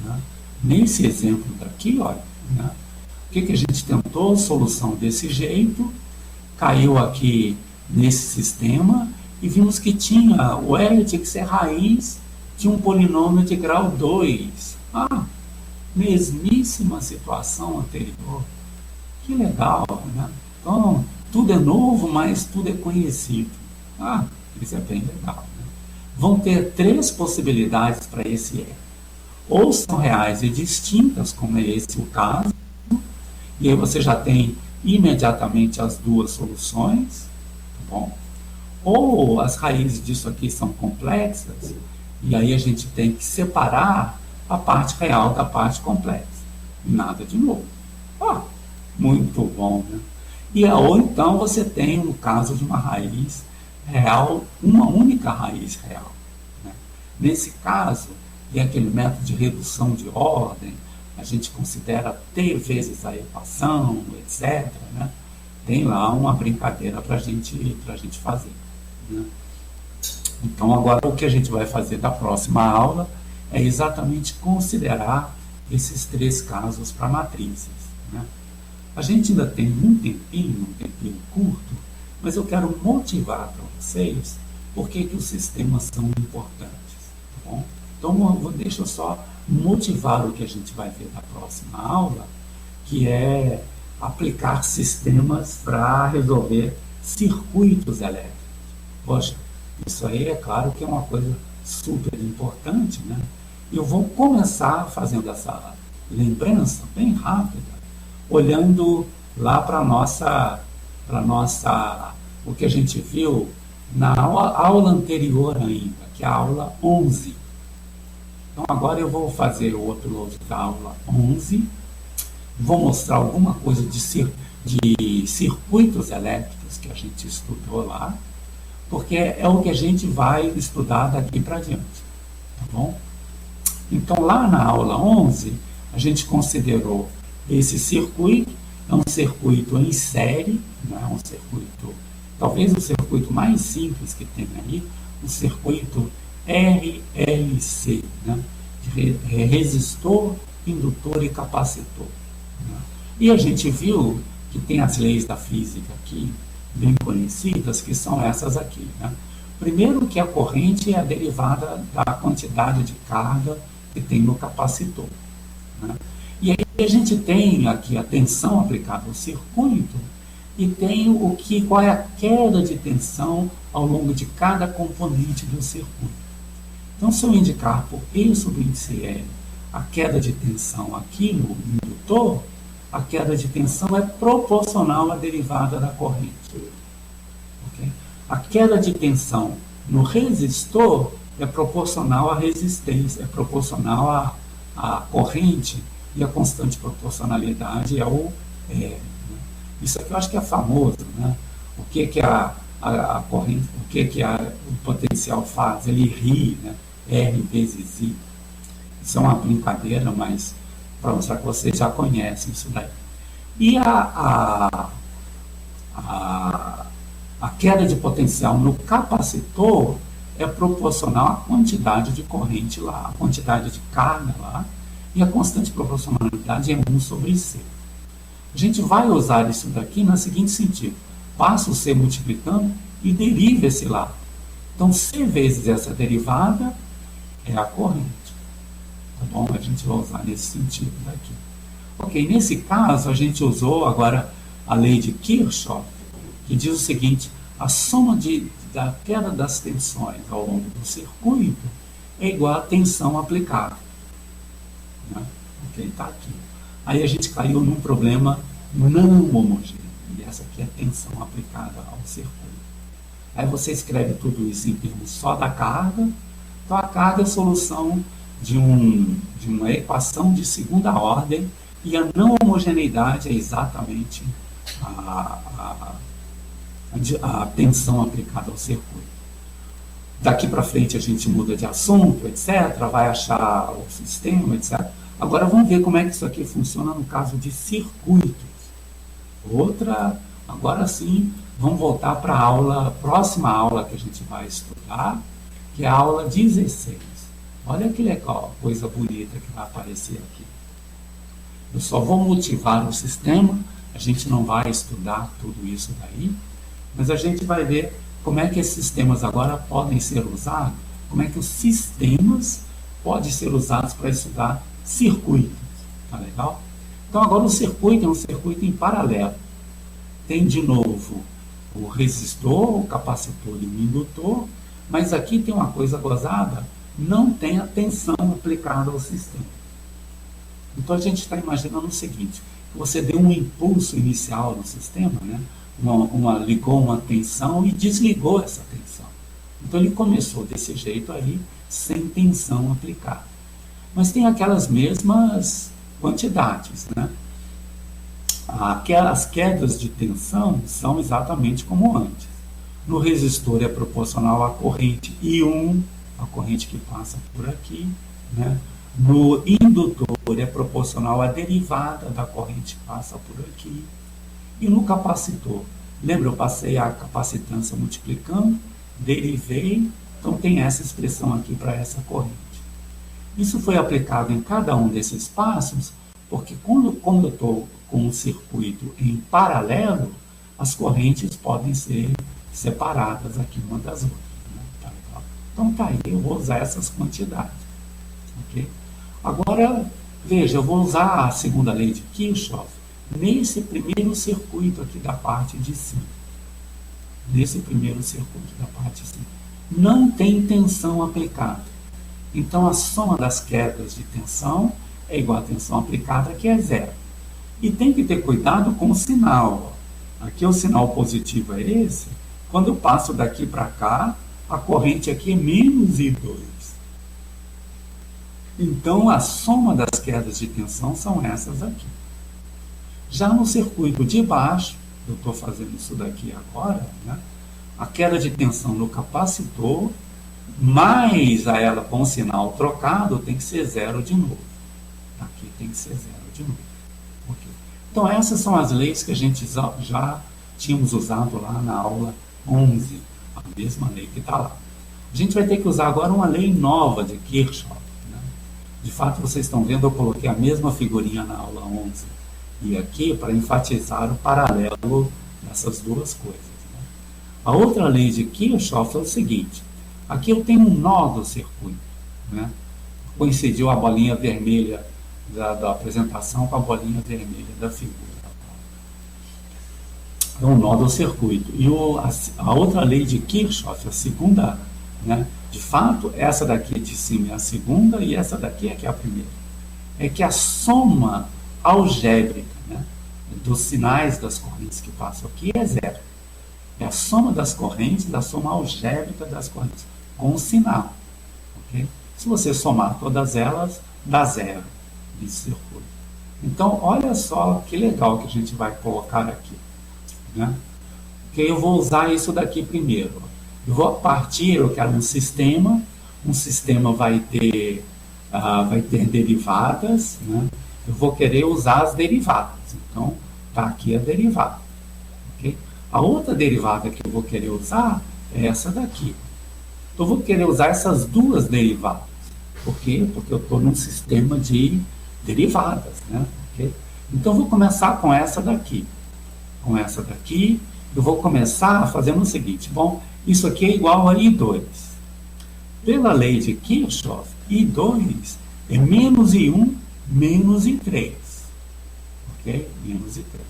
né? Nesse exemplo daqui, olha, né? O que a gente tentou? Solução desse jeito, caiu aqui nesse sistema e vimos que o R tinha que ser raiz de um polinômio de grau 2. Mesmíssima situação anterior. Que legal, né? Então, tudo é novo, mas tudo é conhecido. Isso é bem legal. Né? Vão ter três possibilidades para esse R. Ou são reais e distintas, como é esse o caso, e aí você já tem imediatamente as duas soluções, tá bom? Ou as raízes disso aqui são complexas, e aí a gente tem que separar a parte real da parte complexa. Nada de novo. Muito bom, né? Ou então você tem, no caso de uma raiz real, uma única raiz real. Né? Nesse caso, e aquele método de redução de ordem, a gente considera t vezes a equação, etc. Né? Tem lá uma brincadeira para a gente fazer. Né? Então, agora o que a gente vai fazer da próxima aula é exatamente considerar esses três casos para matrizes. Né? A gente ainda tem um tempinho curto, mas eu quero motivar para vocês por que os sistemas são importantes. Tá bom? Então, deixa eu só motivar o que a gente vai ver na próxima aula, que é aplicar sistemas para resolver circuitos elétricos. Poxa, isso aí é claro que é uma coisa super importante, né? Eu vou começar fazendo essa lembrança bem rápida, olhando lá para o que a gente viu na aula anterior ainda, que é a aula 11. Então agora eu vou fazer o upload da aula 11, vou mostrar alguma coisa de circuitos elétricos que a gente estudou lá, porque é o que a gente vai estudar daqui para diante, tá bom? Então lá na aula 11, a gente considerou esse circuito, é um circuito em série, né? Um circuito, talvez o circuito mais simples que tem aí, o circuito RLC, né? Resistor, indutor e capacitor. Né? E a gente viu que tem as leis da física aqui, bem conhecidas, que são essas aqui. Né? Primeiro que a corrente é a derivada da quantidade de carga que tem no capacitor, né? E aí a gente tem aqui a tensão aplicada ao circuito e tem qual é a queda de tensão ao longo de cada componente do circuito. Então, se eu indicar por E sobre índice L a queda de tensão aqui no indutor, a queda de tensão é proporcional à derivada da corrente. Okay? A queda de tensão no resistor é proporcional à resistência, é proporcional à corrente, e a constante proporcionalidade é o E. Né? Isso aqui eu acho que é famoso, né? O que a corrente, o potencial faz? Ele ri, né? R vezes I. Isso é uma brincadeira, mas para mostrar que vocês já conhecem isso daí. E a queda de potencial no capacitor é proporcional à quantidade de corrente lá, a quantidade de carga lá, e a constante proporcionalidade é 1 sobre C. A gente vai usar isso daqui no seguinte sentido: passa o C multiplicando e deriva esse lado. Então, C vezes essa derivada é a corrente. Tá bom? A gente vai usar nesse sentido daqui. Ok, nesse caso, a gente usou agora a lei de Kirchhoff, que diz o seguinte: a soma da queda das tensões ao longo do circuito é igual à tensão aplicada. Né? Ok, está aqui. Aí a gente caiu num problema não homogêneo, e essa aqui é a tensão aplicada ao circuito. Aí você escreve tudo isso em termos só da carga. Então a carga é a solução de uma equação de segunda ordem, e a não homogeneidade é exatamente a tensão aplicada ao circuito. Daqui para frente a gente muda de assunto, etc., vai achar o sistema, etc. Agora vamos ver como é que isso aqui funciona no caso de circuitos. Agora sim, vamos voltar para a próxima aula que a gente vai estudar, que é a aula 16. Olha que legal, coisa bonita que vai aparecer aqui. Eu só vou motivar o sistema, a gente não vai estudar tudo isso daí, mas a gente vai ver como é que esses sistemas agora podem ser usados, como é que os sistemas podem ser usados para estudar circuitos. Tá legal? Então agora o circuito é um circuito em paralelo. Tem de novo o resistor, o capacitor e o indutor, mas aqui tem uma coisa gozada: não tem a tensão aplicada ao sistema. Então a gente está imaginando o seguinte: você deu um impulso inicial no sistema, né? Ligou uma tensão e desligou essa tensão. Então ele começou desse jeito aí, sem tensão aplicada. Mas tem aquelas mesmas quantidades, né? Aquelas quedas de tensão são exatamente como antes. No resistor é proporcional à corrente I1, a corrente que passa por aqui, né? No indutor é proporcional à derivada da corrente que passa por aqui. E no capacitor, lembra, eu passei a capacitância multiplicando, derivei, então tem essa expressão aqui para essa corrente. Isso foi aplicado em cada um desses passos, porque quando eu estou com um circuito em paralelo, as correntes podem ser separadas aqui uma das outras. Né? Tá legal? Então tá aí, eu vou usar essas quantidades. Okay? Agora, veja, eu vou usar a segunda lei de Kirchhoff nesse primeiro circuito aqui da parte de cima. Nesse primeiro circuito da parte de cima. Não tem tensão aplicada. Então, a soma das quedas de tensão é igual à tensão aplicada, que é zero. E tem que ter cuidado com o sinal. Aqui o sinal positivo é esse. Quando eu passo daqui para cá, a corrente aqui é menos I2. Então, a soma das quedas de tensão são essas aqui. Já no circuito de baixo, eu estou fazendo isso daqui agora, né? A queda de tensão no capacitor, mais a ela com o sinal trocado, tem que ser zero de novo. Aqui tem que ser zero de novo. Okay. Então, essas são as leis que a gente já tínhamos usado lá na aula 11, a mesma lei que está lá. A gente vai ter que usar agora uma lei nova de Kirchhoff. Né? De fato, vocês estão vendo, eu coloquei a mesma figurinha na aula 11 e aqui para enfatizar o paralelo dessas duas coisas. Né? A outra lei de Kirchhoff é o seguinte: aqui eu tenho um nó do circuito, né? Coincidiu a bolinha vermelha da apresentação com a bolinha vermelha da figura. É um nó do circuito. E a outra lei de Kirchhoff, a segunda, né? De fato, essa daqui de cima é a segunda e essa daqui é que é a primeira. É que a soma algébrica, né, dos sinais das correntes que passam aqui é zero. É a soma das correntes, da soma algébrica das correntes, com um sinal. Okay? Se você somar todas elas, dá zero de circuito. Então, olha só que legal que a gente vai colocar aqui. Né? Okay, eu vou usar isso daqui primeiro. Eu vou partir, eu quero um sistema vai ter derivadas, né? Eu vou querer usar as derivadas, então está aqui a derivada. Okay? A outra derivada que eu vou querer usar é essa daqui. Então eu vou querer usar essas duas derivadas. Por quê? Porque eu estou num sistema de derivadas. Né? Okay? Então eu vou começar com essa daqui. Com essa daqui, eu vou começar fazendo o seguinte. Bom, isso aqui é igual a I2. Pela lei de Kirchhoff, I2 é menos I1 menos I3. Ok? Menos I3.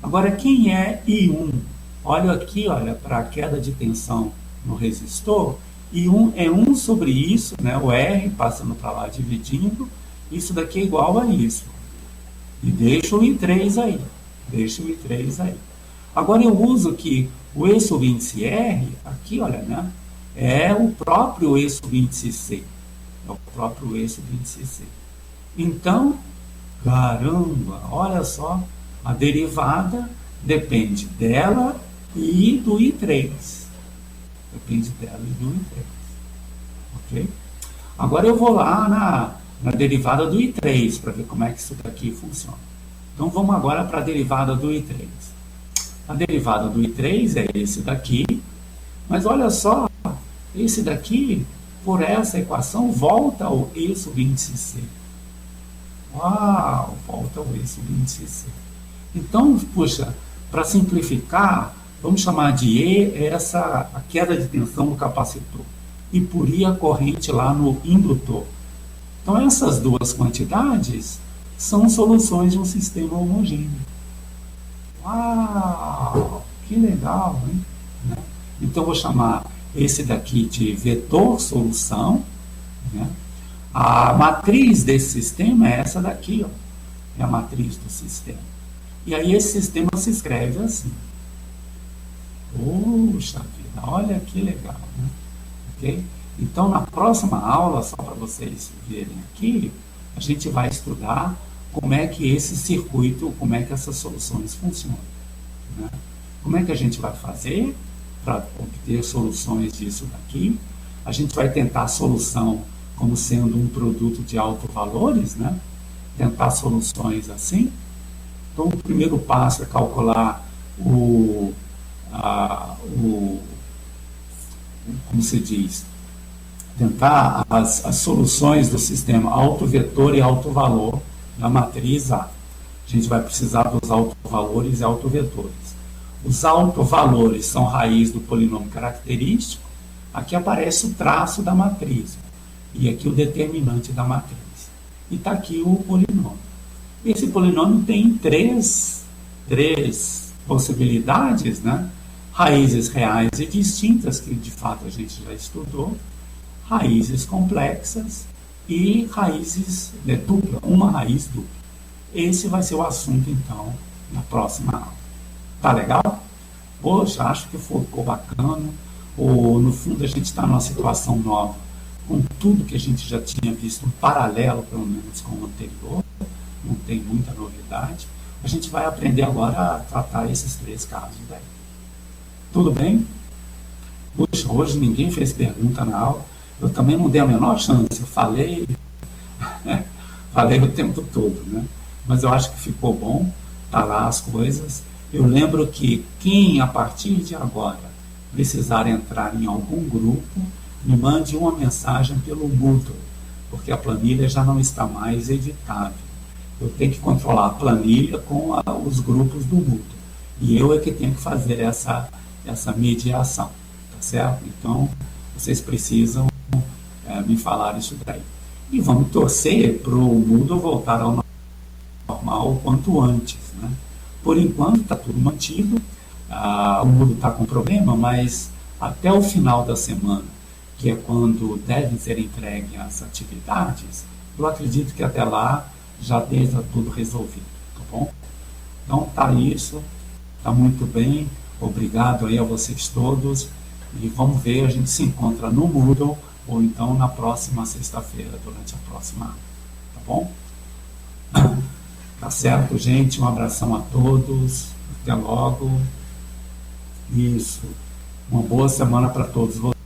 Agora, quem é I1? Olha aqui, olha, para a queda de tensão no resistor, I1 é 1 sobre isso, né? O R passando para lá, dividindo. Isso daqui é igual a isso. E deixa o I3 aí. Deixa o I3 aí. Agora eu uso que o E sub índice R, aqui, olha, né? É o próprio E sub índice C. É o próprio E sub índice C. Então, caramba, olha só, a derivada depende dela e do I3. Depende dela e do I3. Ok? Agora eu vou lá na derivada do I3 para ver como é que isso daqui funciona. Então vamos agora para a derivada do I3. A derivada do I3 é esse daqui, mas olha só, esse daqui, por essa equação, volta ao E sub índice C. Uau, volta ao E sub índice C. Então, puxa, para simplificar, vamos chamar de E a queda de tensão do capacitor e por I a corrente lá no indutor. Então, essas duas quantidades são soluções de um sistema homogêneo. Uau, que legal, hein? Então, vou chamar esse daqui de vetor solução. Né? A matriz desse sistema é essa daqui, ó. É a matriz do sistema. E aí esse sistema se escreve assim. Puxa vida, olha que legal, né? Ok? Então, na próxima aula, só para vocês verem aqui, a gente vai estudar como é que esse circuito, como é que essas soluções funcionam. Né? Como é que a gente vai fazer para obter soluções disso daqui? A gente vai tentar a solução como sendo um produto de autovalores, né? Tentar soluções assim. Então, o primeiro passo é calcular como se diz, tentar as soluções do sistema autovetor e autovalor na matriz A. A gente vai precisar dos autovalores e autovetores. Os autovalores são raiz do polinômio característico. Aqui aparece o traço da matriz. E aqui o determinante da matriz. E está aqui o polinômio. Esse polinômio tem três possibilidades, né? Raízes reais e distintas, que de fato a gente já estudou, raízes complexas e raízes dupla, uma raiz dupla. Esse vai ser o assunto, então, na próxima aula. Tá legal? Poxa, acho que ficou bacana. No fundo, a gente está numa situação nova, com tudo que a gente já tinha visto, um paralelo, pelo menos, com o anterior. Não tem muita novidade. A gente vai aprender agora a tratar esses três casos daí. Tudo bem? Puxa, hoje ninguém fez pergunta na aula. Eu também não dei a menor chance. Eu falei o tempo todo, né? Mas eu acho que ficou bom. Tá lá as coisas. Eu lembro que quem, a partir de agora, precisar entrar em algum grupo, me mande uma mensagem pelo Moodle, porque a planilha já não está mais editável. Eu tenho que controlar a planilha com os grupos do Moodle. E eu é que tenho que fazer essa essa mediação, tá certo? Então, vocês precisam me falar isso daí. E vamos torcer para o Moodle voltar ao normal o quanto antes, né? Por enquanto está tudo mantido, o Moodle está com problema, mas até o final da semana, que é quando devem ser entregues as atividades, eu acredito que até lá já esteja tudo resolvido, tá bom? Então tá isso, tá muito bem, obrigado aí a vocês todos, e vamos ver, a gente se encontra no Moodle, ou então na próxima sexta-feira, durante a próxima aula, tá bom? Tá certo, gente? Um abração a todos. Até logo. Isso. Uma boa semana para todos vocês.